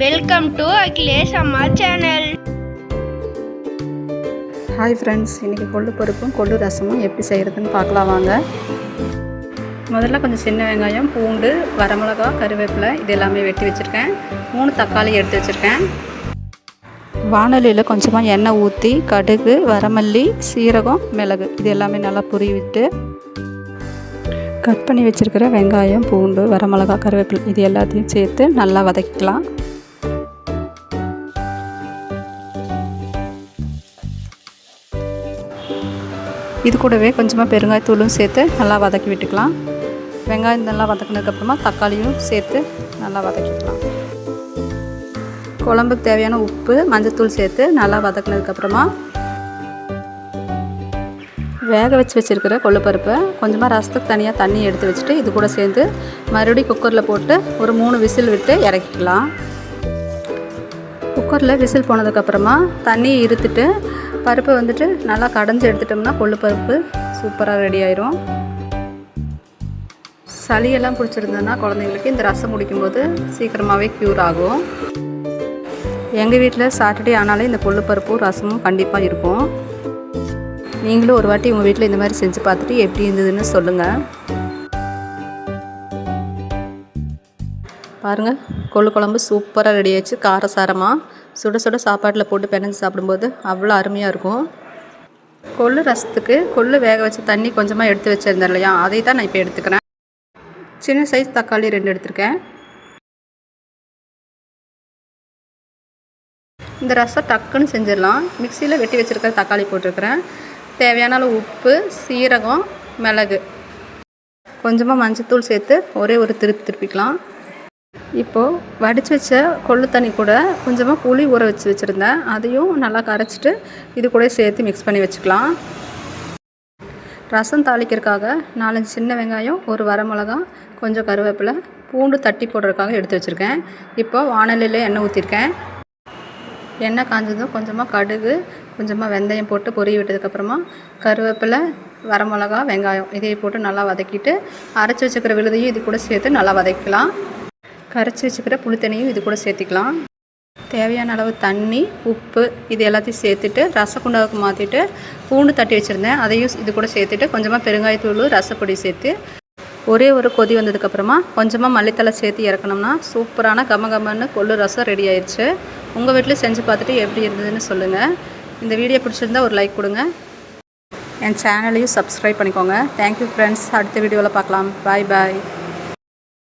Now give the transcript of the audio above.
Welcome to Akhilesh அம்மா channel. Hi friends, இன்றைக்கி கொள்ளு பருப்பும் கொள்ளு ரசமும் எப்படி செய்கிறதுன்னு பார்க்கலாம் வாங்க. முதல்ல கொஞ்சம் சின்ன வெங்காயம், பூண்டு, வரமிளகா, கருவேப்பிலை இது எல்லாமே வெட்டி வச்சுருக்கேன். 3 தக்காளி எடுத்து வச்சுருக்கேன். வாணலியில் கொஞ்சமாக எண்ணெய் ஊற்றி கடுகு, வரமல்லி, சீரகம், மிளகு இது எல்லாமே நல்லா பொரிய விட்டு கட் பண்ணி வச்சுருக்கிற வெங்காயம், பூண்டு, வரமிளகா, கருவேப்பிலை இது எல்லாத்தையும் சேர்த்து நல்லா வதக்கிக்கலாம். இது கூடவே கொஞ்சமாக பெருங்காயத்தூளும் சேர்த்து நல்லா வதக்கி விட்டுக்கலாம். வெங்காயம் நல்லா வதக்கினதுக்கப்புறமா தக்காளியும் சேர்த்து நல்லா வதக்கிக்கலாம். குழம்புக்கு தேவையான உப்பு, மஞ்சத்தூள் சேர்த்து நல்லா வதக்கினதுக்கப்புறமா வேக வச்சுருக்கிற கொள்ளுப்பருப்பை கொஞ்சமாக ரசத்துக்கு தனியாக தண்ணி எடுத்து வச்சுட்டு இது கூட சேர்ந்து மறுபடியும் குக்கரில் போட்டு ஒரு 3 விசில் விட்டு இறக்கிக்கலாம். குக்கரில் விசில் போனதுக்கப்புறமா தண்ணியை இருத்துட்டு பருப்பை நல்லா கடைஞ்சி எடுத்துட்டோம்னா கொள்ளுப்பருப்பு சூப்பராக ரெடி ஆயிரும். சளியெல்லாம் பிடிச்சிருந்ததுன்னா குழந்தைங்களுக்கு இந்த ரசம் குடிக்கும்போது சீக்கிரமாகவே க்யூர் ஆகும். எங்கள் வீட்டில் சாட்டர்டே ஆனாலே இந்த கொள்ளுப்பருப்பும் ரசமும் கண்டிப்பாக இருக்கும். நீங்களும் ஒரு வாட்டி உங்கள் வீட்டில் இந்த மாதிரி செஞ்சு பார்த்துட்டு எப்படி இருந்ததுன்னு சொல்லுங்கள். பாருங்கள், கொள்ளு குழம்பு சூப்பராக ரெடி ஆயிடுச்சு. காரசாரமாக சுட சுட சாப்பாட்டில் போட்டு பிணைஞ்சு சாப்பிடும்போது அவ்வளோ அருமையாக இருக்கும். கொள்ளு ரசத்துக்கு கொள்ளு வேக வச்சு தண்ணி கொஞ்சமாக எடுத்து வச்சுருந்தேன் இல்லையா, அதை தான் நான் இப்போ எடுத்துக்கிறேன். சின்ன சைஸ் தக்காளி 2 எடுத்துருக்கேன். இந்த ரசம் டக்குன்னு செஞ்சிடலாம். மிக்சியில் வெட்டி வச்சுருக்கிற தக்காளி போட்டிருக்கிறேன். தேவையான அளவு உப்பு, சீரகம், மிளகு, கொஞ்சமாக மஞ்சத்தூள் சேர்த்து ஒரே ஒரு திருப்பிக்கலாம். இப்போது வடித்து வச்ச கொள்ளு தண்ணி கூட கொஞ்சமாக புளி ஊற வச்சுருந்தேன். அதையும் நல்லா கரைச்சிட்டு இது கூட சேர்த்து மிக்ஸ் பண்ணி வச்சுக்கலாம். ரசம் தாளிக்கிறதுக்காக 4 சின்ன வெங்காயம், ஒரு வரமிளகா, கொஞ்சம் கருவேப்பிலை, பூண்டு தட்டி போடுறதுக்காக எடுத்து வச்சுருக்கேன். இப்போது வாணலியில் எண்ணெய் ஊற்றிருக்கேன். எண்ணெய் காஞ்சதும் கொஞ்சமாக கடுகு, கொஞ்சமாக வெந்தயம் போட்டு பொரிய விட்டதுக்கப்புறமா கருவேப்பிலை, வரமிளகா, வெங்காயம் இதையை போட்டு நல்லா வதக்கிட்டு அரைச்சி வச்சுக்கிற விழுதையும் இது கூட சேர்த்து நல்லா வதக்கலாம். கரைச்சி வச்சுக்கிற புளித்தண்ணியும் இது கூட சேர்த்திக்கலாம். தேவையான அளவு தண்ணி, உப்பு இது எல்லாத்தையும் சேர்த்துட்டு ரசக்குண்டாவுக்கு மாற்றிட்டு பூண்டு தட்டி வச்சுருந்தேன் அதையும் இது கூட சேர்த்துட்டு கொஞ்சமாக பெருங்காயத்தூள், ரசப்பொடி சேர்த்து ஒரே ஒரு கொதி வந்ததுக்கப்புறமா கொஞ்சமாக மல்லித்தலை சேர்த்து இறக்கணும்னா சூப்பரான கமகமன்னு கொள்ளு ரசம் ரெடி ஆயிடுச்சு. உங்கள் வீட்டில் செஞ்சு பார்த்துட்டு எப்படி இருந்ததுன்னு சொல்லுங்கள். இந்த வீடியோ பிடிச்சிருந்தா ஒரு லைக் கொடுங்க. என் சேனலையும் சப்ஸ்கிரைப் பண்ணிக்கோங்க. Thank you friends. அடுத்த வீடியோவில் பார்க்கலாம். பாய் பாய்.